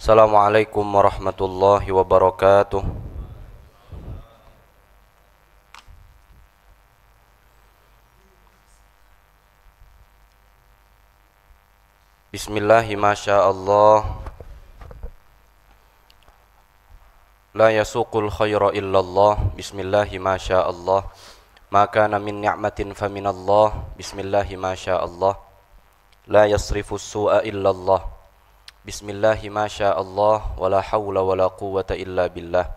Assalamualaikum warahmatullahi wabarakatuh. Bismillahi masyaallah. La yasuqul khaira illallah. Bismillahi masyaallah. Ma kana min ni'matin faminallah. Bismillahi masyaallah. La yasrifus su'a illallah. Bismillahi masyaallah. Wala hawla wala quwwata illa billah.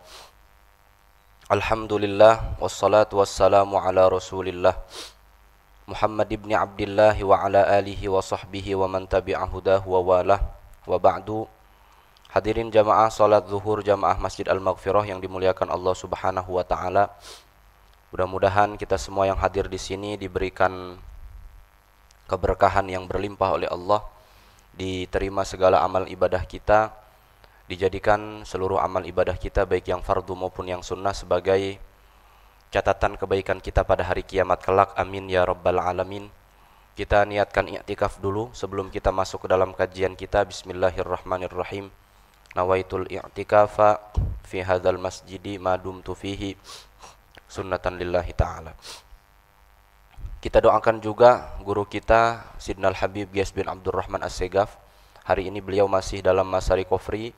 Alhamdulillah wassalatu wassalamu ala Rasulillah Muhammad ibn Abdullah wa ala alihi wa sahbihi wa man tabi'ahu hudahu wa walah. Wa ba'du. Hadirin jamaah salat zuhur jamaah Masjid Al-Maghfirah yang dimuliakan Allah Subhanahu wa taala. Mudah-mudahan kita semua yang hadir di sini diberikan keberkahan yang berlimpah oleh Allah, diterima segala amal ibadah kita, dijadikan seluruh amal ibadah kita baik yang fardu maupun yang sunnah sebagai catatan kebaikan kita pada hari kiamat kelak. Amin ya rabbal alamin. Kita niatkan i'tikaf dulu sebelum kita masuk ke dalam kajian kita. Bismillahirrahmanirrahim. Nawaitul i'tikafa fi hadzal masjidi ma dumtu fihi sunnatan lillahi ta'ala. Kita doakan juga guru kita Sidnal Habib Ghiyas bin Abdurrahman As-Segaf. Hari ini beliau masih dalam masa recovery,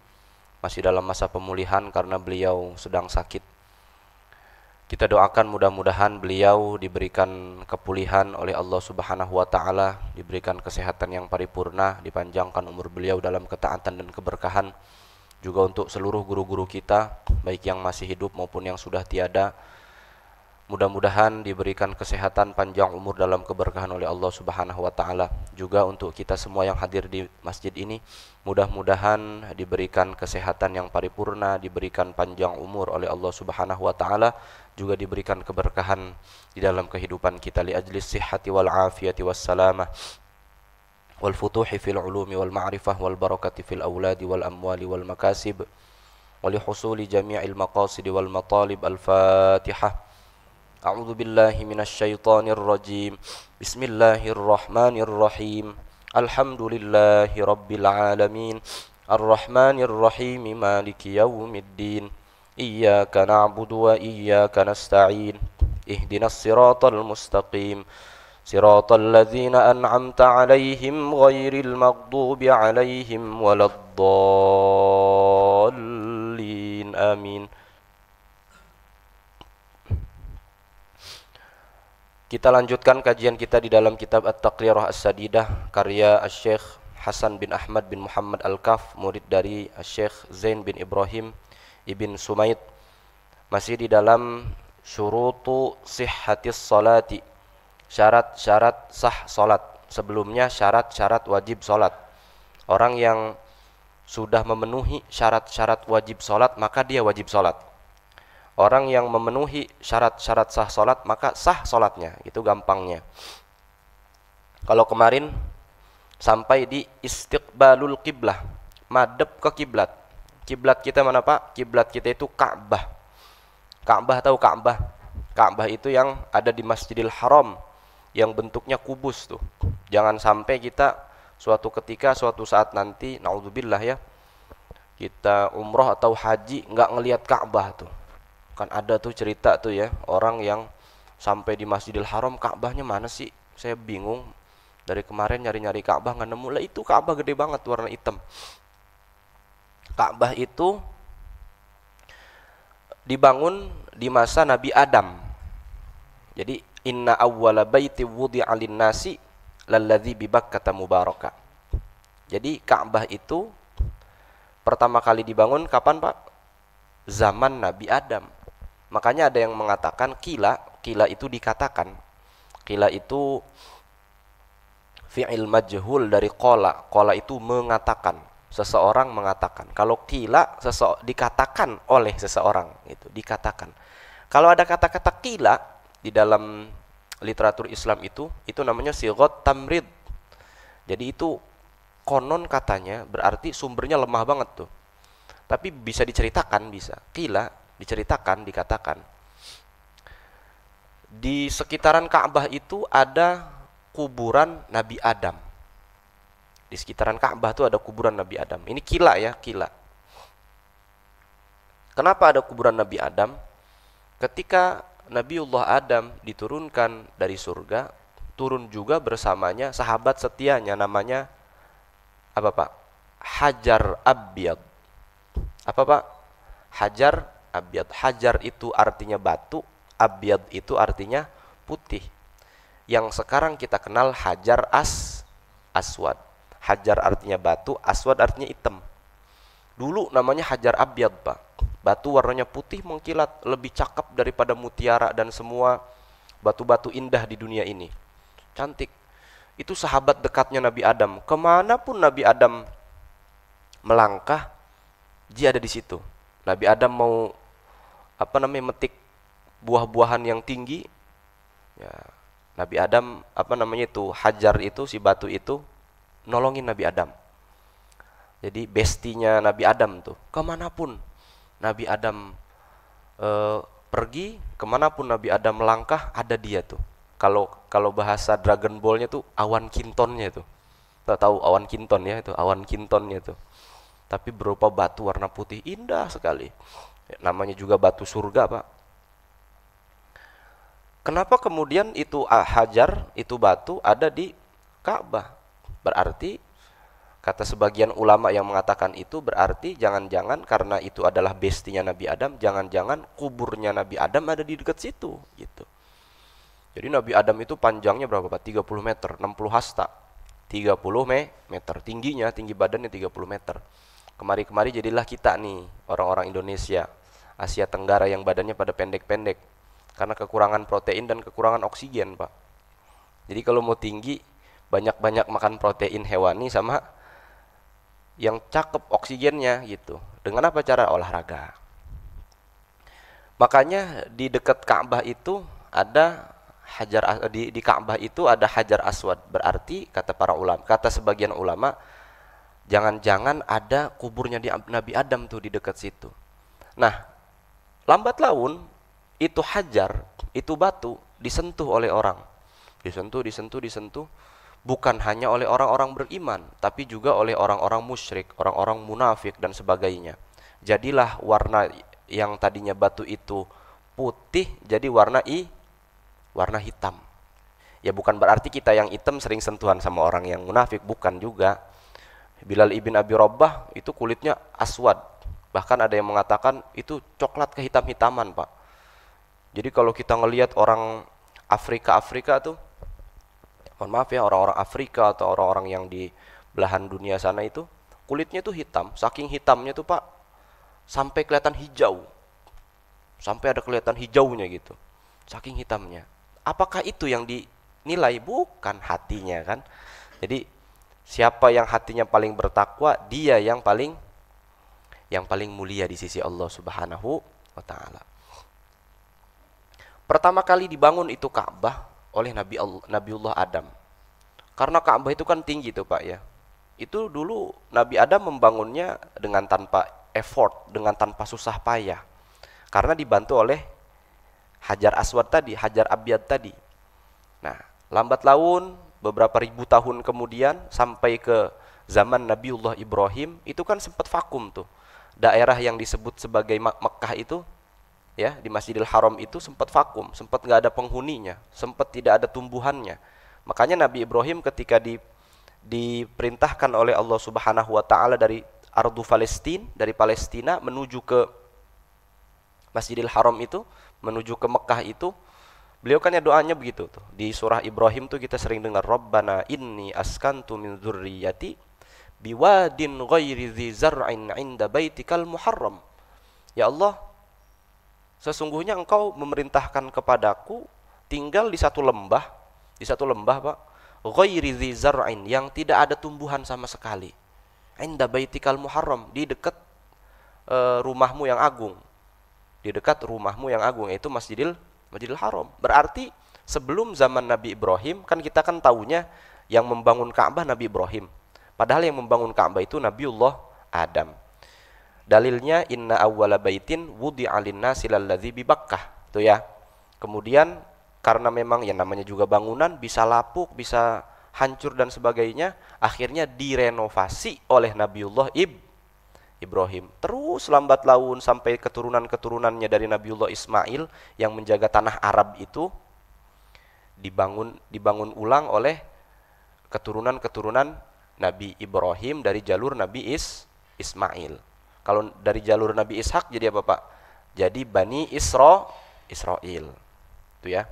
masih dalam masa pemulihan karena beliau sedang sakit. Kita doakan mudah-mudahan beliau diberikan kepulihan oleh Allah Subhanahu wa taala, diberikan kesehatan yang paripurna, dipanjangkan umur beliau dalam ketaatan dan keberkahan. Juga untuk seluruh guru-guru kita, baik yang masih hidup maupun yang sudah tiada, mudah-mudahan diberikan kesehatan panjang umur dalam keberkahan oleh Allah Subhanahu wa taala. Juga untuk kita semua yang hadir di masjid ini, mudah-mudahan diberikan kesehatan yang paripurna, diberikan panjang umur oleh Allah Subhanahu wa taala, juga diberikan keberkahan di dalam kehidupan kita li ajlis sihhati wal afiyati was salamah wal futuhi fil ulumi wal ma'rifah wal barakati fil auladi wal amwali wal makasib wa li husuli jami'il maqasid wal matalib. Al-Fatihah. A'udzu billahi minasy syaithanir rajim. Bismillahirrahmanirrahim. Alhamdulillahi rabbil alamin. Arrahmanir rahim. Maliki yaumiddin. Iyyaka na'budu wa iyyaka nasta'in. Ihdinas siratal mustaqim. Siratal ladzina an'amta 'alaihim ghairil maghdubi 'alaihim waladdallin. Amin. Kita lanjutkan kajian kita di dalam kitab At-Taqrirah As-Sadidah karya Asy-Syaikh Hasan bin Ahmad bin Muhammad Al-Kaf, murid dari Asy-Syaikh Zain bin Ibrahim ibn Sumaid. Masih di dalam syurutu sihhatis salati, syarat-syarat sah salat. Sebelumnya syarat-syarat wajib salat. Orang yang sudah memenuhi syarat-syarat wajib salat, maka dia wajib salat. Orang yang memenuhi syarat-syarat sah salat, maka sah salatnya. Itu gampangnya. Kalau kemarin sampai di istiqbalul qiblah, madep ke kiblat. Kiblat kita mana Pak? Kiblat kita itu Ka'bah. Ka'bah, tahu Ka'bah? Ka'bah itu yang ada di Masjidil Haram, yang bentuknya kubus tuh. Jangan sampai kita suatu ketika, suatu saat nanti, naudzubillah ya, kita umroh atau haji nggak ngelihat Ka'bah tuh. Kan ada tuh cerita tuh ya, orang yang sampai di Masjidil Haram, Ka'bahnya mana sih? Saya bingung. Dari kemarin nyari-nyari Ka'bah nggak nemu. Lah itu Ka'bah gede banget, warna hitam. Ka'bah itu dibangun di masa Nabi Adam. Jadi inna awwala baiti wudi'a lin-nasi lalladzi bi Bakkah mubaraka. Jadi Ka'bah itu pertama kali dibangun kapan Pak? Zaman Nabi Adam. Makanya ada yang mengatakan kila itu dikatakan. Kila itu fi'il majhul dari qala. Qala itu mengatakan, seseorang mengatakan. Kalau kila dikatakan oleh seseorang, itu dikatakan. Kalau ada kata-kata kila di dalam literatur Islam itu namanya sighat tamrid. Jadi itu konon katanya, berarti sumbernya lemah banget tuh. Tapi bisa diceritakan, bisa. Kila diceritakan, dikatakan. Di sekitaran Ka'bah itu ada kuburan Nabi Adam. Di sekitaran Ka'bah itu ada kuburan Nabi Adam. Ini kila ya, kila. Kenapa ada kuburan Nabi Adam? Ketika Nabiullah Adam diturunkan dari surga, turun juga bersamanya sahabat setianya namanya apa Pak? Hajar Abyad. Apa Pak? Hajar Abyad. Hajar itu artinya batu, Abyad itu artinya putih. Yang sekarang kita kenal Hajar Aswad. Hajar artinya batu, Aswad artinya hitam. Dulu namanya Hajar Abyad, Pak. Batu warnanya putih mengkilat, lebih cakep daripada mutiara dan semua batu-batu indah di dunia ini. Cantik. Itu sahabat dekatnya Nabi Adam. Kemanapun Nabi Adam melangkah, dia ada di situ. Nabi Adam mau metik buah-buahan yang tinggi, ya, Nabi Adam Hajar itu, si batu itu nolongin Nabi Adam. Jadi bestinya Nabi Adam tuh, kemanapun Nabi Adam pergi, kemanapun Nabi Adam melangkah, ada dia tuh. Kalau bahasa Dragon Ball-nya tuh awan kintonnya tuh. Tahu awan kinton ya, itu awan kintonnya tuh. Tapi berupa batu warna putih, indah sekali. Namanya juga batu surga, Pak. Kenapa kemudian itu Hajar, itu batu ada di Ka'bah? Berarti kata sebagian ulama yang mengatakan itu berarti jangan-jangan karena itu adalah bestinya Nabi Adam, jangan-jangan kuburnya Nabi Adam ada di dekat situ gitu. Jadi Nabi Adam itu panjangnya berapa Pak? 30 meter, 60 hasta. 30 meter, tinggi badannya 30 meter. Kemari-kemari jadilah kita nih, orang-orang Indonesia, Asia Tenggara yang badannya pada pendek-pendek. Karena kekurangan protein dan kekurangan oksigen, Pak. Jadi kalau mau tinggi, banyak-banyak makan protein hewani sama yang cakep oksigennya gitu. Dengan apa cara? Olahraga. Makanya di dekat Ka'bah itu ada di Ka'bah itu ada Hajar Aswad. Berarti kata para ulama, kata sebagian ulama, jangan-jangan ada kuburnya di Nabi Adam tuh di dekat situ. Nah, lambat laun itu hajar, itu batu disentuh oleh orang. Disentuh, bukan hanya oleh orang-orang beriman, tapi juga oleh orang-orang musyrik, orang-orang munafik dan sebagainya. Jadilah warna yang tadinya batu itu putih jadi warna hitam. Ya bukan berarti kita yang hitam sering sentuhan sama orang yang munafik, bukan juga. Bilal ibn Abi Rabah itu kulitnya aswad. Bahkan ada yang mengatakan itu coklat kehitam-hitaman, Pak. Jadi kalau kita ngelihat orang Afrika tuh, mohon maaf ya, orang-orang Afrika atau orang-orang yang di belahan dunia sana itu kulitnya tuh hitam, saking hitamnya tuh Pak, sampai kelihatan hijau, sampai ada kelihatan hijaunya gitu, saking hitamnya. Apakah itu yang dinilai? Bukan hatinya kan. Jadi siapa yang hatinya paling bertakwa, dia yang paling mulia di sisi Allah Subhanahu wa taala. Pertama kali dibangun itu Ka'bah oleh Nabiullah Adam. Karena Ka'bah itu kan tinggi tuh Pak ya. Itu dulu Nabi Adam membangunnya dengan tanpa effort, dengan tanpa susah payah. Karena dibantu oleh Hajar Aswad tadi, Hajar Abyad tadi. Nah, lambat laun beberapa ribu tahun kemudian sampai ke zaman Nabiullah Ibrahim, itu kan sempat vakum tuh. Daerah yang disebut sebagai Mekkah itu, ya, di Masjidil Haram itu sempat vakum, sempat nggak ada penghuninya, sempat tidak ada tumbuhannya. Makanya Nabi Ibrahim ketika diperintahkan oleh Allah Subhanahu wa taala dari Ardu Palestina, dari Palestina menuju ke Masjidil Haram itu, menuju ke Mekkah itu, beliau kan ya doanya begitu tuh. Di surah Ibrahim tuh kita sering dengar, Rabbana inni askantu min dzurriyyati biwadin ghairi dzi zar'in 'inda baitikal muharram. Ya Allah, sesungguhnya engkau memerintahkan kepadaku tinggal di satu lembah Pak, ghairi dzi zar'in, yang tidak ada tumbuhan sama sekali. 'Inda baitikal muharram, di dekat rumahmu yang agung. Di dekat rumahmu yang agung, yaitu Masjidil Haram. Berarti sebelum zaman Nabi Ibrahim, kan kita kan taunya yang membangun Ka'bah Nabi Ibrahim. Padahal yang membangun Ka'bah itu Nabiullah Adam. Dalilnya inna awwala baitin wudi'a lin-nasi lalladzi bi Bakkah. Itu ya. Kemudian karena memang ya namanya juga bangunan bisa lapuk, bisa hancur dan sebagainya, akhirnya direnovasi oleh Nabiullah Ibrahim. Terus lambat laun sampai keturunan-keturunannya dari Nabiullah Ismail yang menjaga tanah Arab itu dibangun ulang oleh keturunan-keturunan Nabi Ibrahim dari jalur Nabi Ismail. Kalau dari jalur Nabi Ishak jadi apa, Pak? Jadi Bani Israel. Itu ya.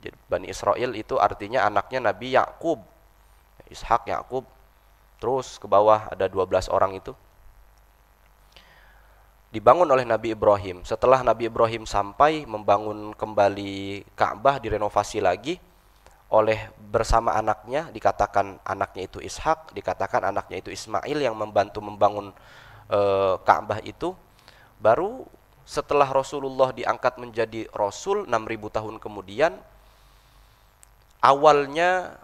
Jadi Bani Israel itu artinya anaknya Nabi Yakub. Ishak, Yakub. Terus ke bawah ada 12 orang itu. Dibangun oleh Nabi Ibrahim. Setelah Nabi Ibrahim sampai membangun kembali Ka'bah, direnovasi lagi oleh bersama anaknya, dikatakan anaknya itu Ishak, dikatakan anaknya itu Ismail yang membantu membangun Ka'bah itu. Baru setelah Rasulullah diangkat menjadi Rasul 6000 tahun kemudian, awalnya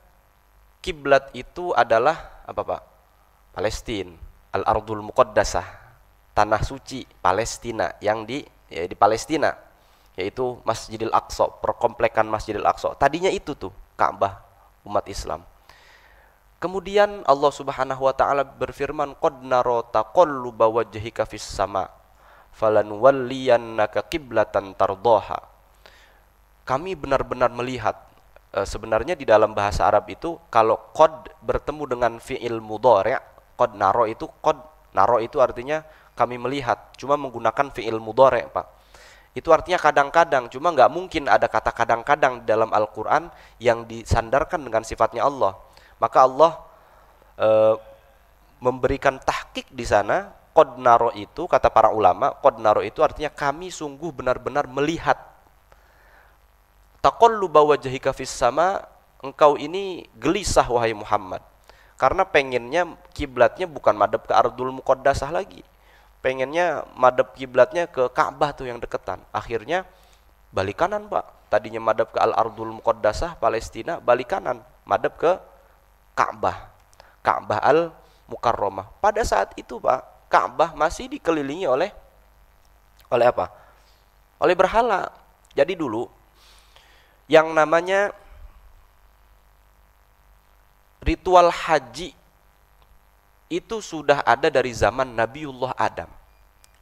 kiblat itu adalah apa, Pak? Palestina, Al-Ardul Muqaddasah, tanah suci Palestina yang di Palestina, yaitu Masjidil Aqsa, perkomplekan Masjidil Aqsa. Tadinya itu tuh Ka'bah umat Islam. Kemudian Allah Subhanahu wa taala berfirman, "Qad nara taqalluba wajhika fis sama, falanwalliyannaka qiblatan tardaha." Kami benar-benar melihat, sebenarnya di dalam bahasa Arab itu kalau qad bertemu dengan fi'il mudhari', qad nara itu artinya kami melihat, cuma menggunakan fi'il mudhari', Pak. Itu artinya kadang-kadang, cuma nggak mungkin ada kata kadang-kadang di dalam Al-Quran yang disandarkan dengan sifatnya Allah. Maka Allah memberikan tahqiq di sana. Qad nara itu, kata para ulama, qad nara itu artinya kami sungguh benar-benar melihat. Taqalluba wajhika fis sama, engkau ini gelisah wahai Muhammad, karena pengennya kiblatnya bukan madhab ke Ardul Muqaddasah lagi, pengennya madhab kiblatnya ke Ka'bah tuh yang deketan. Akhirnya balik kanan, Pak. Tadinya madhab ke Al-Ardul Muqaddasah Palestina, balik kanan madhab ke Ka'bah Al-Mukarramah. Pada saat itu, Pak, Ka'bah masih dikelilingi oleh apa? Oleh berhala. Jadi dulu yang namanya ritual haji itu sudah ada dari zaman Nabiullah Adam.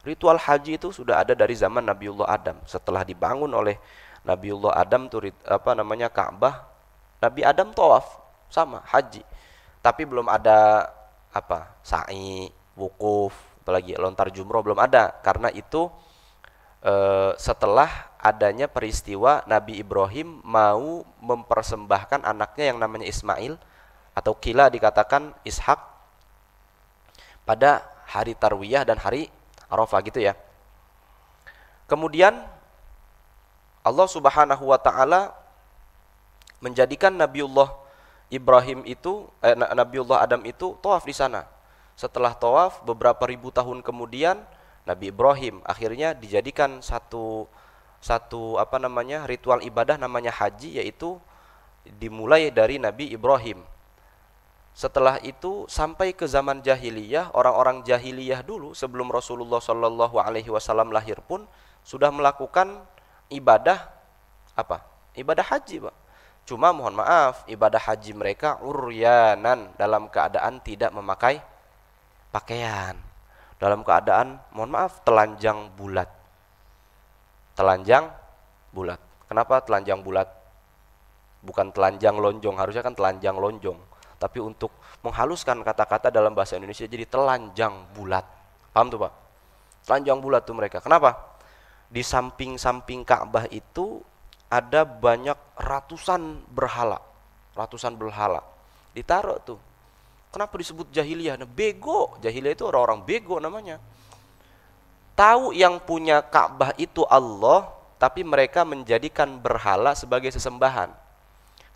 Ritual haji itu sudah ada dari zaman Nabiullah Adam. Setelah dibangun oleh Nabiullah Adam tuh Ka'bah, Nabi Adam tawaf sama haji. Tapi belum ada sa'i, wukuf, apalagi lontar jumroh belum ada, karena itu setelah adanya peristiwa Nabi Ibrahim mau mempersembahkan anaknya yang namanya Ismail, atau kila dikatakan Ishak, pada hari Tarwiyah dan hari Arafah gitu ya. Kemudian Allah Subhanahu wa taala menjadikan Nabiullah Ibrahim itu Nabiullah Adam itu tawaf di sana. Setelah tawaf beberapa ribu tahun kemudian, Nabi Ibrahim akhirnya dijadikan satu ritual ibadah namanya haji, yaitu dimulai dari Nabi Ibrahim. Setelah itu sampai ke zaman jahiliyah, orang-orang jahiliyah dulu sebelum Rasulullah Shallallahu Alaihi Wasallam lahir pun sudah melakukan ibadah ibadah haji, Pak. Cuma mohon maaf, ibadah haji mereka uryanan, dalam keadaan tidak memakai pakaian, dalam keadaan mohon maaf telanjang bulat. Telanjang bulat. Kenapa telanjang bulat? Bukan telanjang lonjong, harusnya kan telanjang lonjong. Tapi untuk menghaluskan kata-kata dalam bahasa Indonesia jadi telanjang bulat. Paham tuh, Pak? Telanjang bulat tuh mereka. Kenapa? Di samping-samping Ka'bah itu ada banyak ratusan berhala. Ditaruh tuh. Kenapa disebut jahiliyah? Nah, bego. Jahiliyah itu orang-orang bego namanya. Tahu yang punya Ka'bah itu Allah, tapi mereka menjadikan berhala sebagai sesembahan.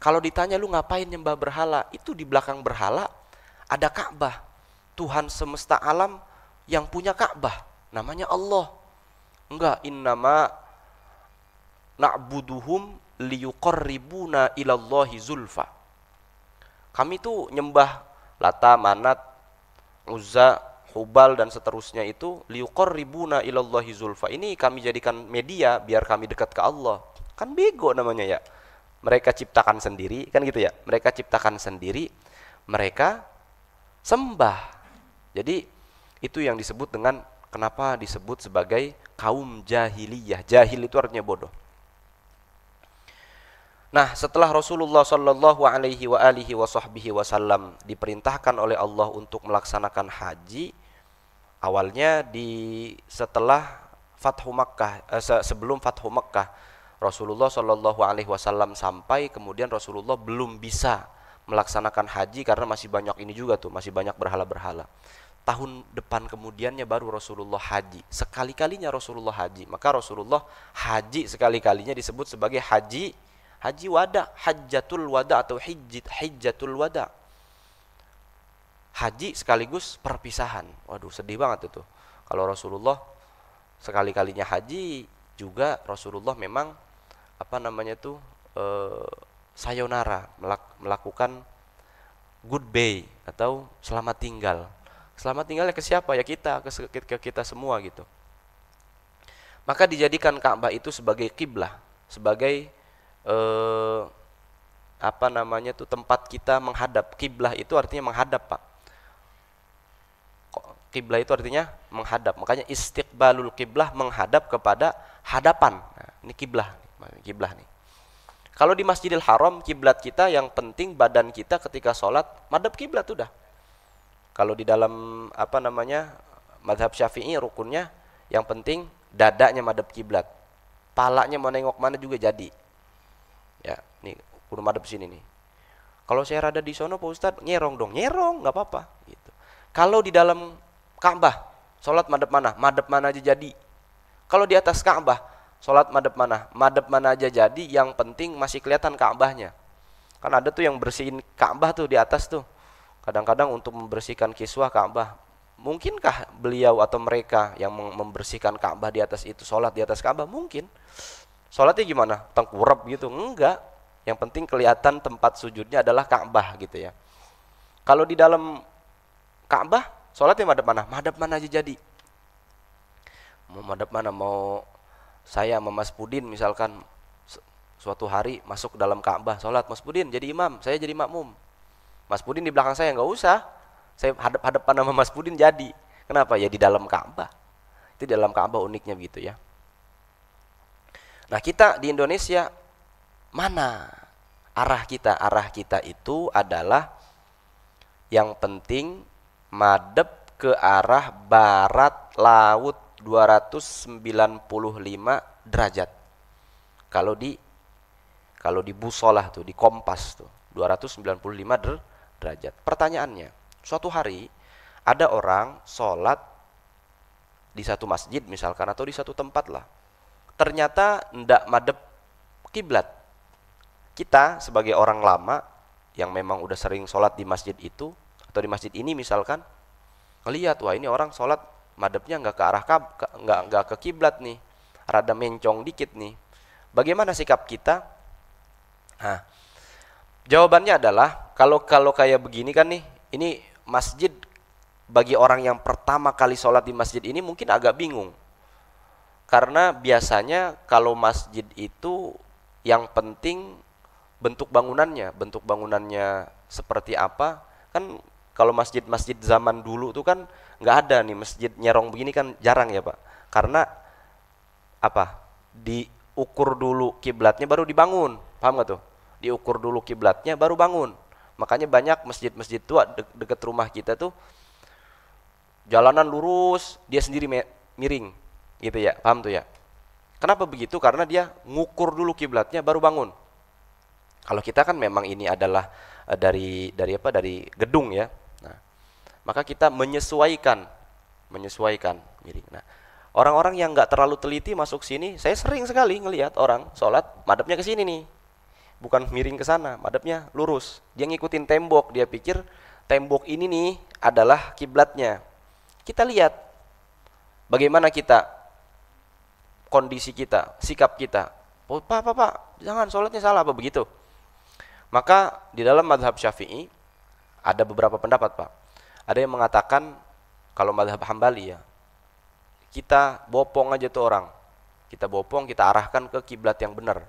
Kalau ditanya lu ngapain nyembah berhala? Itu di belakang berhala ada Ka'bah. Tuhan semesta alam yang punya Ka'bah, namanya Allah. Enggak, innama na'buduhum liyuqarribuna ilallahi zulfa. Kami tuh nyembah Lata, Manat, Uzza, Hubal dan seterusnya itu liyuqarribuna ilallahi zulfa. Ini kami jadikan media biar kami dekat ke Allah. Kan bego namanya ya. Mereka ciptakan sendiri, kan gitu ya. Mereka ciptakan sendiri, mereka sembah. Jadi Itu yang disebut dengan, kenapa disebut sebagai kaum jahiliyah. Jahil itu artinya bodoh. Nah, setelah Rasulullah Shallallahu Alaihi Wasallam diperintahkan oleh Allah untuk melaksanakan haji, awalnya setelah Fathu Makkah, sebelum Fathu Makkah, Rasulullah Shallallahu Alaihi Wasallam sampai, kemudian Rasulullah belum bisa melaksanakan haji karena masih banyak ini juga tuh, masih banyak berhala-berhala. Tahun depan kemudiannya baru Rasulullah haji. Sekali-kalinya Rasulullah haji. Maka Rasulullah haji sekali-kalinya disebut sebagai haji wada, hajjatul wada atau hijjatul wada. Haji sekaligus perpisahan. Waduh, sedih banget itu. Kalau Rasulullah sekali-kalinya haji, juga Rasulullah memang sayonara, melakukan goodbye atau selamat tinggal. Selamat tinggalnya ke siapa? Ya kita, ke kita semua gitu. Maka dijadikan Ka'bah itu sebagai kiblah, sebagai tempat kita menghadap. Kiblah itu artinya menghadap, Pak. Kiblah itu artinya menghadap. Makanya istiqbalul kiblah, menghadap kepada hadapan. Nah, ini kiblah nih. Kalau di Masjidil Haram, kiblat kita yang penting badan kita ketika sholat madhab kiblat udah. Kalau di dalam mazhab Syafi'i rukunnya yang penting dadanya madhab kiblat. Palanya mau nengok mana juga jadi. Ya, nih kudu madhab sini nih. Kalau saya rada di sono Pak Ustaz, nyerong dong. Nyerong enggak apa-apa gitu. Kalau di dalam Ka'bah, sholat madhab mana? Madhab mana aja jadi. Kalau di atas Ka'bah, sholat madhab mana? Madhab mana aja jadi, yang penting masih kelihatan Ka'bahnya. Kan ada tuh yang bersihin Ka'bah tuh di atas tuh. Kadang-kadang untuk membersihkan kiswah Ka'bah, mungkinkah beliau atau mereka yang membersihkan Ka'bah di atas itu sholat di atas Ka'bah? Mungkin. Sholatnya gimana? Tengkurap gitu? Enggak. Yang penting kelihatan tempat sujudnya adalah Ka'bah gitu ya. Kalau di dalam Ka'bah, sholatnya madhab mana? Madhab mana aja jadi. Mau madhab mana? Mau saya sama Mas Pudin misalkan suatu hari masuk ke dalam Ka'bah, sholat, Mas Pudin jadi imam, saya jadi makmum. Mas Pudin di belakang saya, nggak usah. Saya hadap-hadapan sama Mas Pudin jadi. Kenapa? Ya di dalam Ka'bah. Itu di dalam Ka'bah uniknya begitu ya. Nah, kita di Indonesia mana arah kita? Arah kita itu adalah yang penting madep ke arah barat laut 295 derajat. Kalau di busolah tuh, di kompas tuh, 295 derajat. Pertanyaannya, suatu hari ada orang sholat di satu masjid misalkan, atau di satu tempat lah, ternyata ndak madep kiblat. Kita sebagai orang lama yang memang udah sering sholat di masjid itu, atau di masjid ini misalkan, ngelihat, wah ini orang sholat madepnya nggak ke arah nggak ke kiblat nih, rada mencong dikit nih. Bagaimana sikap kita? Nah, jawabannya adalah kalau kayak begini kan nih, ini masjid bagi orang yang pertama kali sholat di masjid ini mungkin agak bingung. Karena biasanya kalau masjid itu yang penting bentuk bangunannya seperti apa. Kan kalau masjid-masjid zaman dulu tuh kan nggak ada nih masjid nyerong begini kan, jarang ya Pak. Karena apa? Diukur dulu kiblatnya baru dibangun, paham nggak tuh? Diukur dulu kiblatnya baru bangun. Makanya banyak masjid-masjid tua dekat rumah kita tuh jalanan lurus, dia sendiri miring gitu ya, paham tuh ya? Kenapa begitu? Karena dia ngukur dulu kiblatnya baru bangun. Kalau kita kan memang ini adalah dari gedung ya. Nah, maka kita menyesuaikan miring. Nah, orang-orang yang nggak terlalu teliti masuk sini, saya sering sekali ngelihat orang sholat madepnya ke sini nih, bukan miring ke sana, madepnya lurus. Dia ngikutin tembok, dia pikir tembok ini nih adalah kiblatnya. Kita lihat bagaimana kita, kondisi kita, sikap kita. Pak, jangan, sholatnya salah apa begitu? Maka di dalam mazhab Syafi'i ada beberapa pendapat, Pak. Ada yang mengatakan kalau mazhab Hambali ya, kita bopong aja tuh orang. Kita bopong, kita arahkan ke kiblat yang benar.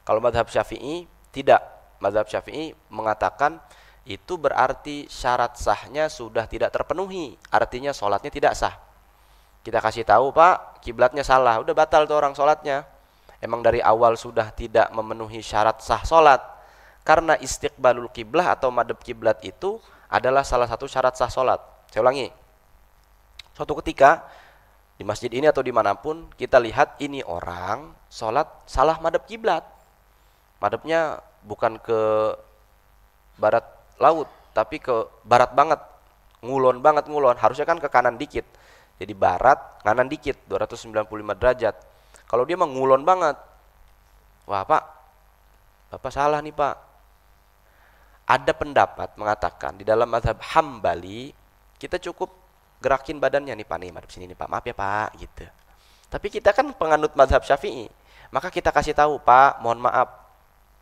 Kalau mazhab Syafi'i tidak. Mazhab Syafi'i mengatakan itu berarti syarat sahnya sudah tidak terpenuhi. Artinya sholatnya tidak sah. Kita kasih tahu, Pak, kiblatnya salah, udah batal tuh orang sholatnya. Emang dari awal sudah tidak memenuhi syarat sah sholat. Karena istiqbalul kiblah atau madhab kiblat itu adalah salah satu syarat sah sholat. Saya ulangi. Suatu ketika di masjid ini atau dimanapun kita lihat ini orang sholat salah madhab kiblat. Madhabnya bukan ke barat laut, tapi ke barat banget, ngulon banget ngulon. Harusnya kan ke kanan dikit. Jadi barat, kanan dikit, 295 derajat. Kalau dia mah ngulon banget. Wah, Pak, Bapak salah nih, Pak. Ada pendapat mengatakan di dalam mazhab Hambali kita cukup gerakin badannya nih, Pak, nih madhab sini nih, Pak. Maaf ya, Pak, gitu. Tapi kita kan penganut mazhab Syafi'i. Maka kita kasih tahu, Pak, mohon maaf,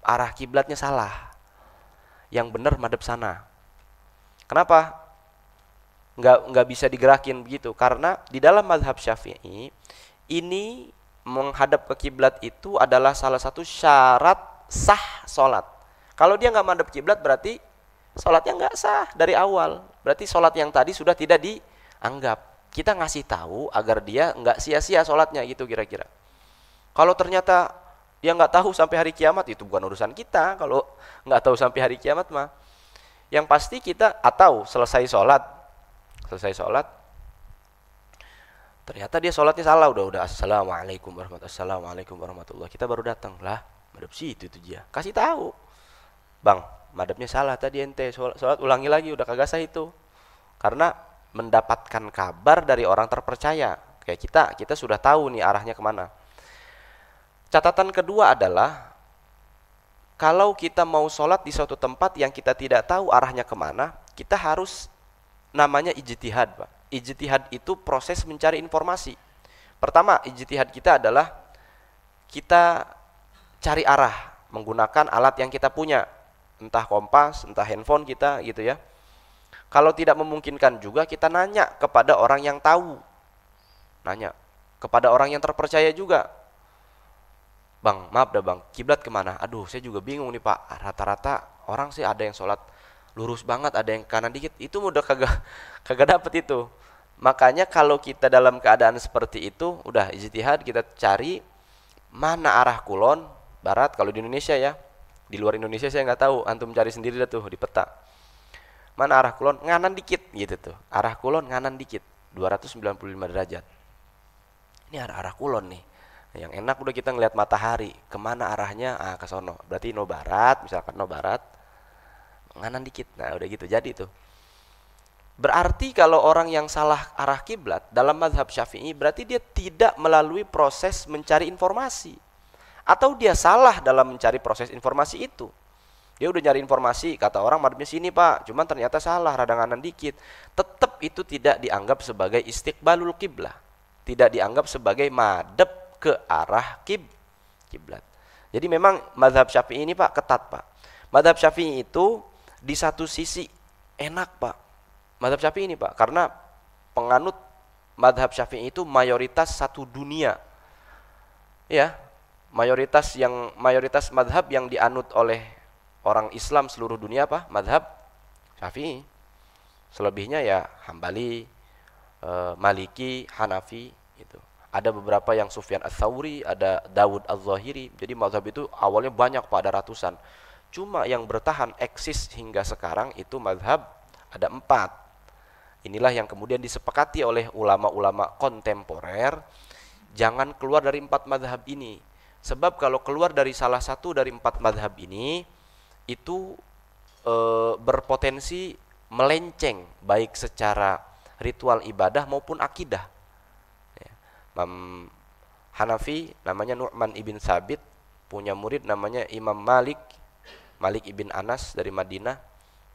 arah kiblatnya salah. Yang benar madhab sana. Kenapa? Nggak bisa digerakin begitu. Karena di dalam mazhab Syafi'i ini menghadap ke kiblat itu adalah salah satu syarat sah sholat. Kalau dia nggak madhab kiblat berarti sholatnya nggak sah dari awal. Berarti sholat yang tadi sudah tidak dianggap. Kita ngasih tahu agar dia nggak sia-sia sholatnya gitu kira-kira. Kalau ternyata dia nggak tahu sampai hari kiamat, itu bukan urusan kita. Kalau nggak tahu sampai hari kiamat mah, yang pasti kita atau selesai sholat, ternyata dia sholatnya salah, udah assalamualaikum warahmatullahi, kita baru datang lah, madhab situ itu dia, kasih tahu, bang, madhabnya salah tadi ente, sholat ulangi lagi, udah kagak sah itu, karena mendapatkan kabar dari orang terpercaya, kayak kita sudah tahu nih arahnya kemana. Catatan kedua adalah kalau kita mau sholat di suatu tempat yang kita tidak tahu arahnya kemana, kita harus namanya ijtihad, Pak. Ijtihad itu proses mencari informasi. Pertama, ijtihad kita adalah kita cari arah menggunakan alat yang kita punya, entah kompas, entah handphone kita gitu ya. Kalau tidak memungkinkan juga kita nanya kepada orang yang tahu, nanya kepada orang yang terpercaya juga. Bang, maaf dah bang, kiblat kemana? Aduh, saya juga bingung nih Pak. Rata-rata orang sih ada yang sholat lurus banget, ada yang kanan dikit. Itu udah kagak dapet itu. Makanya kalau kita dalam keadaan seperti itu, udah ijtihad, kita cari mana arah kulon, barat. Kalau di Indonesia ya, di luar Indonesia saya nggak tahu. Antum cari sendiri dah tuh di peta. Mana arah kulon? Nganan dikit gitu tuh. Arah kulon nganan dikit, 295 derajat. Ini arah kulon nih. Yang enak udah kita ngelihat matahari, kemana arahnya? Ah, ke sono. Berarti no barat, misalkan no barat, nganan dikit. Nah, udah gitu jadi tuh. Berarti kalau orang yang salah arah kiblat dalam mazhab Syafi'i, berarti dia tidak melalui proses mencari informasi. Atau dia salah dalam mencari proses informasi itu. Dia udah nyari informasi, kata orang madhabnya sini Pak, cuman ternyata salah, rada nganan dikit. Tetap itu tidak dianggap sebagai istiqbalul kiblah. Tidak dianggap sebagai madhab ke arah kiblat. Jadi memang mazhab Syafi'i ini Pak ketat Pak. Mazhab Syafi'i itu di satu sisi enak Pak. Mazhab Syafi'i ini Pak, karena penganut mazhab Syafi'i itu mayoritas satu dunia. Ya, mayoritas mazhab yang dianut oleh orang Islam seluruh dunia apa? Mazhab Syafi'i. Selebihnya ya Hambali, Maliki, Hanafi gitu. Ada beberapa yang Sufyan Ats-Tsauri, ada Dawud Az-Zahiri. Jadi mazhab itu awalnya banyak Pak, ada ratusan. Cuma yang bertahan eksis hingga sekarang itu mazhab ada 4. Inilah yang kemudian disepakati oleh ulama-ulama kontemporer. Jangan keluar dari 4 mazhab ini. Sebab kalau keluar dari salah satu dari 4 mazhab ini, itu berpotensi melenceng baik secara ritual ibadah maupun akidah. Imam Hanafi namanya Nu'man ibn Thabit, punya murid namanya Imam Malik ibn Anas dari Madinah,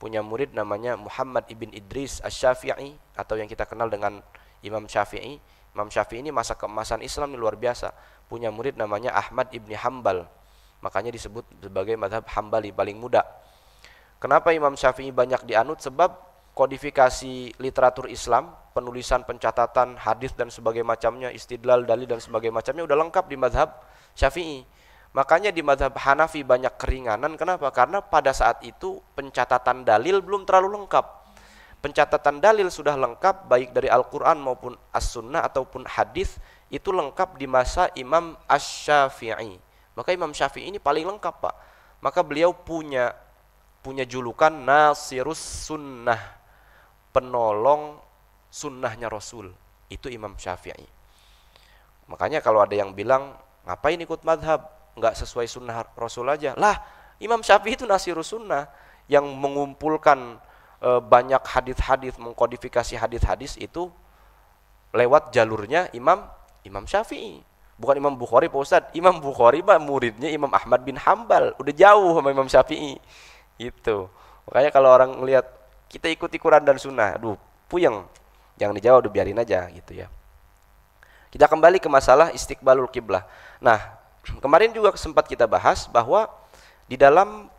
punya murid namanya Muhammad ibn Idris Asy-Syafi'i atau yang kita kenal dengan Imam Syafi'i. Imam Syafi'i ini masa keemasan Islam ini luar biasa, punya murid namanya Ahmad ibn Hambal, makanya disebut sebagai mazhab Hambali paling muda. Kenapa Imam Syafi'i banyak dianut? Sebab kodifikasi literatur Islam, penulisan, pencatatan, hadis dan sebagainya macamnya, istidlal, dalil dan sebagainya macamnya udah lengkap di mazhab Syafi'i. Makanya di mazhab Hanafi banyak keringanan. Kenapa? Karena pada saat itu pencatatan dalil belum terlalu lengkap. Pencatatan dalil sudah lengkap baik dari Al-Quran maupun As-Sunnah ataupun hadis, itu lengkap di masa Imam Asy-Syafi'i. Maka Imam Syafi'i ini paling lengkap, Pak. Maka beliau punya julukan Nasirus Sunnah, penolong sunnahnya Rasul. Itu Imam Syafi'i. Makanya kalau ada yang bilang, ngapain ikut madhab, nggak sesuai sunnah Rasul aja. Lah, Imam Syafi'i itu Nasirus Sunnah, yang mengumpulkan banyak hadis-hadis, mengkodifikasi hadis-hadis itu lewat jalurnya Imam Syafi'i. Bukan Imam Bukhari, Pak Ustadz. Imam Bukhari Pak muridnya Imam Ahmad bin Hambal, udah jauh sama Imam Syafi'i. Gitu. Makanya kalau orang melihat kita ikuti Quran dan Sunnah, aduh, puyeng. Jangan dijawab, udah biarin aja gitu ya. Kita kembali ke masalah istiqbalul kiblah. Nah, kemarin juga sempat kita bahas bahwa di dalam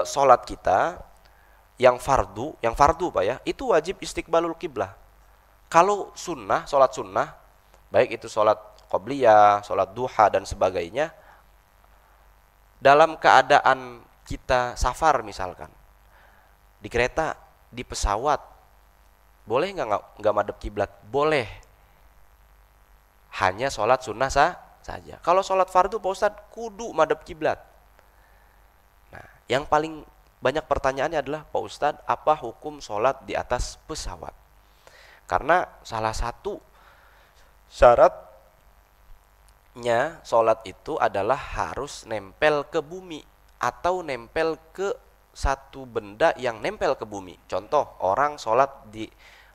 sholat kita yang fardu Pak ya, itu wajib istiqbalul kiblah. Kalau sunnah, sholat sunnah, baik itu sholat qobliyah, sholat duha dan sebagainya, dalam keadaan kita safar misalkan, di kereta, di pesawat, boleh nggak madhep kiblat? Boleh. Hanya sholat sunnah saja. Kalau sholat fardu Pak Ustadz kudu madhep kiblat. Nah, yang paling banyak pertanyaannya adalah, Pak Ustadz, apa hukum sholat di atas pesawat? Karena salah satu syaratnya sholat itu adalah harus nempel ke bumi atau nempel ke satu benda yang nempel ke bumi. Contoh, orang sholat di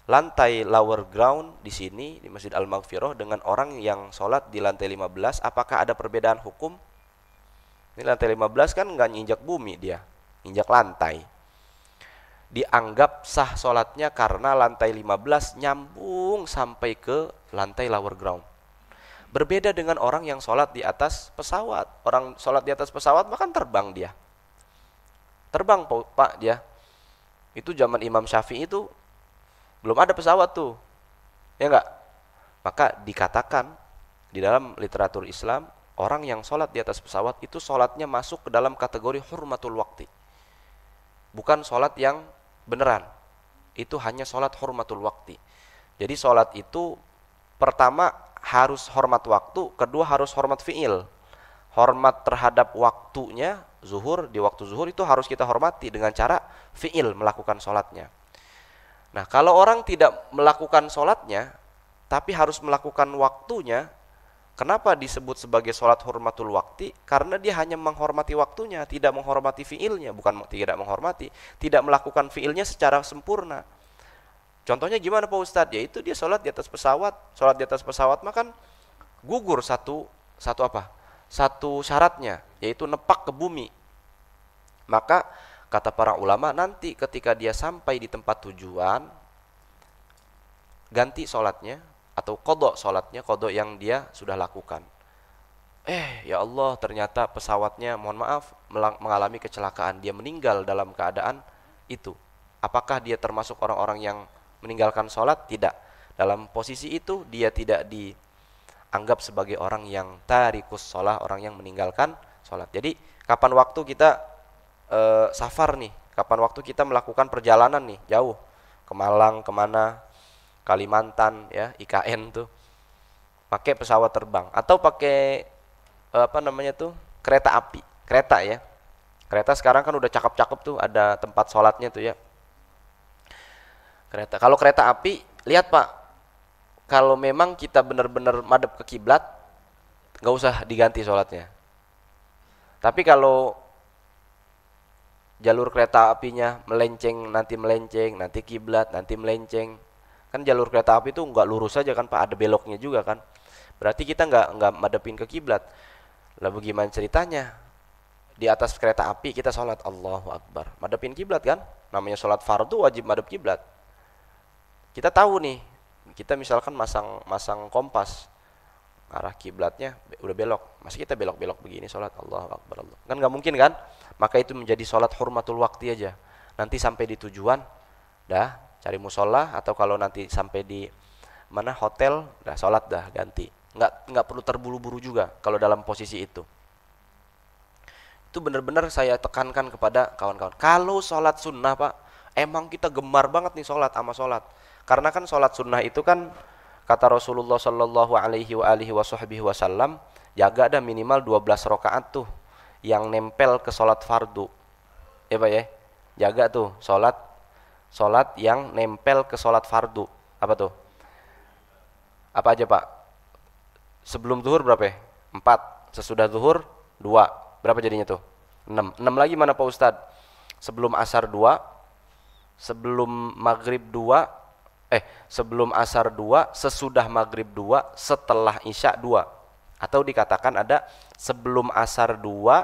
lantai lower ground di sini di Masjid Al-Maghfirah dengan orang yang sholat di lantai 15, apakah ada perbedaan hukum? Ini lantai 15 kan nggak nginjak bumi, dia injak lantai. Dianggap sah sholatnya karena lantai 15 nyambung sampai ke lantai lower ground. Berbeda dengan orang yang sholat di atas pesawat. Orang sholat di atas pesawat bahkan terbang dia. Terbang Pak dia. Itu zaman Imam Syafi'i itu belum ada pesawat tuh. Ya enggak? Maka dikatakan di dalam literatur Islam, orang yang sholat di atas pesawat itu sholatnya masuk ke dalam kategori hurmatul waqti. Bukan sholat yang beneran. Itu hanya sholat hurmatul waqti. Jadi sholat itu pertama harus hormat waktu, kedua harus hormat fi'il. Hormat terhadap waktunya, zuhur, di waktu zuhur itu harus kita hormati dengan cara fi'il, melakukan sholatnya. Nah, kalau orang tidak melakukan sholatnya, tapi harus melakukan waktunya, kenapa disebut sebagai sholat hurmatul wakti? Karena dia hanya menghormati waktunya, tidak menghormati fiilnya. Bukan tidak menghormati, tidak melakukan fiilnya secara sempurna. Contohnya gimana Pak Ustadz? Yaitu dia sholat di atas pesawat. Sholat di atas pesawat maka gugur satu syaratnya, yaitu nepak ke bumi. Maka kata para ulama, nanti ketika dia sampai di tempat tujuan, ganti sholatnya, atau kodok sholatnya, kodok yang dia sudah lakukan. Ya Allah, ternyata pesawatnya, mohon maaf, mengalami kecelakaan. Dia meninggal dalam keadaan itu. Apakah dia termasuk orang-orang yang meninggalkan sholat? Tidak. Dalam posisi itu, dia tidak dianggap sebagai orang yang tarikus sholat, orang yang meninggalkan sholat. Jadi, kapan waktu kita safar nih? Kapan waktu kita melakukan perjalanan nih, jauh? Ke Malang, kemana? Kalimantan ya, IKN tuh pakai pesawat terbang atau pakai kereta api, kereta ya. Kereta sekarang kan udah cakep-cakep tuh, ada tempat sholatnya tuh ya. Kereta. Kalau kereta api, lihat Pak, kalau memang kita benar-benar madep ke kiblat, nggak usah diganti sholatnya. Tapi kalau jalur kereta apinya melenceng, nanti kiblat, nanti melenceng. Kan jalur kereta api itu nggak lurus saja kan Pak, ada beloknya juga kan. Berarti kita nggak madepin ke kiblat. Lah bagaimana ceritanya? Di atas kereta api kita sholat Allahu Akbar, madepin kiblat kan? Namanya sholat fardu wajib madep kiblat. Kita tahu nih, kita misalkan masang kompas, arah kiblatnya udah belok, masih kita belok-belok begini sholat Allahu Akbar Allah. Kan nggak mungkin kan? Maka itu menjadi sholat hurmatul waqti aja. Nanti sampai di tujuan, dah cari musola, atau kalau nanti sampai di mana hotel, dah sholat dah ganti. Nggak perlu terburu-buru juga kalau dalam posisi itu. Itu benar-benar saya tekankan kepada kawan-kawan. Kalau sholat sunnah Pak, emang kita gemar banget nih sholat sama sholat. Karena kan sholat sunnah itu kan kata Rasulullah Shallallahu Alaihi Wasallam, jaga ada minimal 12 rakaat tuh yang nempel ke sholat fardu. Ya Pak ya, jaga tuh sholat yang nempel ke sholat fardu. Apa tuh? Apa aja Pak? Sebelum zuhur berapa ya? 4. Sesudah zuhur 2. Berapa jadinya tuh? 6. 6 lagi mana Pak Ustadz? Sebelum asar 2, sebelum maghrib 2, sebelum asar 2, sesudah maghrib 2, setelah isya 2. Atau dikatakan ada sebelum asar 2,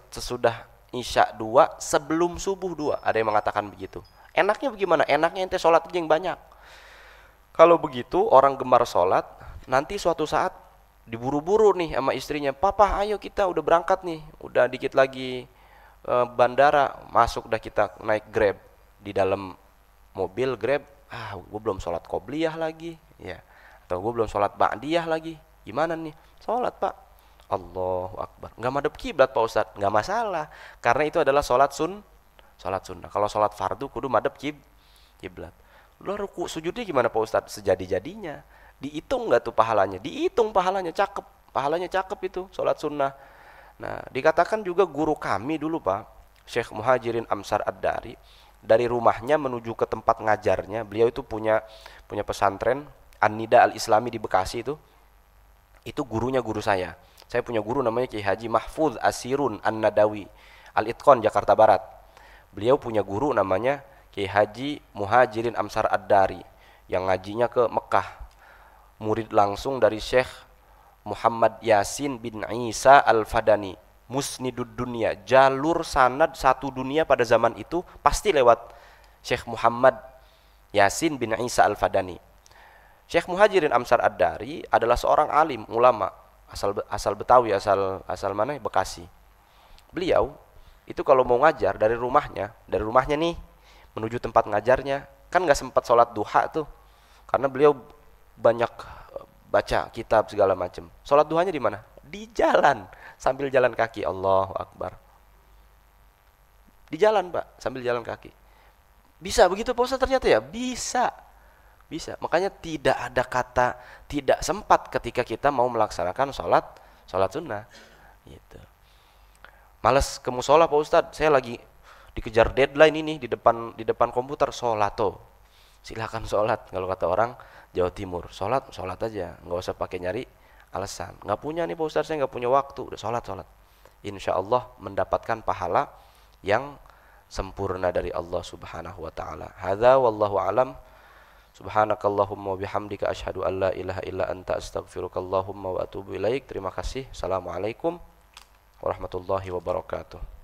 sesudah isya 2, sebelum subuh 2. Ada yang mengatakan begitu. Enaknya bagaimana? Enaknya ente sholat aja yang banyak. Kalau begitu orang gemar sholat, nanti suatu saat diburu-buru nih sama istrinya, papa ayo kita udah berangkat nih, udah dikit lagi bandara, masuk dah kita naik Grab. Di dalam mobil Grab, gue belum sholat qobliyah lagi ya, atau gue belum sholat ba'diyah lagi, gimana nih? Sholat Pak, Allahu Akbar, nggak madep kiblat Pak Ustadz, nggak masalah, karena itu adalah sholat sunnah. Kalau sholat fardu kudu madep kiblat. Lu ruku sujudnya gimana Pak Ustadz? Sejadi-jadinya. Dihitung nggak tuh pahalanya? Dihitung pahalanya, pahalanya cakep itu sholat sunnah. Nah, dikatakan juga guru kami dulu Pak, Syekh Muhajirin Amsar Ad-Dari, dari rumahnya menuju ke tempat ngajarnya, beliau itu punya pesantren An-Nida Al-Islami di Bekasi itu gurunya guru saya. Saya punya guru namanya Kiai Haji Mahfuz Asirun An-Nadawi, Al-Itqon Jakarta Barat. Beliau punya guru namanya Kiai Haji Muhajirin Amsar Ad-Dari yang ngajinya ke Mekah. Murid langsung dari Syekh Muhammad Yasin bin Isa Al-Fadani, musnidud dunia, jalur sanad satu dunia pada zaman itu pasti lewat Syekh Muhammad Yasin bin Isa Al-Fadani. Syekh Muhajirin Amsar Ad-Dari adalah seorang alim ulama asal Betawi, asal mana? Bekasi. Beliau itu kalau mau ngajar dari rumahnya nih menuju tempat ngajarnya, kan nggak sempat sholat duha tuh, karena beliau banyak baca kitab segala macam. Sholat duhanya di mana? Di jalan, sambil jalan kaki. Allahu Akbar. Di jalan Pak, sambil jalan kaki. Bisa begitu Pak Ustaz ternyata ya? Bisa. Makanya tidak ada kata tidak sempat ketika kita mau melaksanakan sholat sunnah. Gitu. Males ke musola Pak Ustaz, saya lagi dikejar deadline ini di depan komputer. Sholat tuh. Silakan sholat, kalau kata orang Jawa Timur, sholat aja, nggak usah pakai nyari alasan. Nggak punya nih Pak Ustaz, saya nggak punya waktu. Udah sholat. Insya Allah mendapatkan pahala yang sempurna dari Allah Subhanahu Wa Taala. Hadza wallahu alam. Subhanakallahumma wa bihamdika asyhadu an la ilaha illa anta astaghfirukallahumma wa atubu ilaik. Terima kasih. Assalamualaikum warahmatullahi wabarakatuh.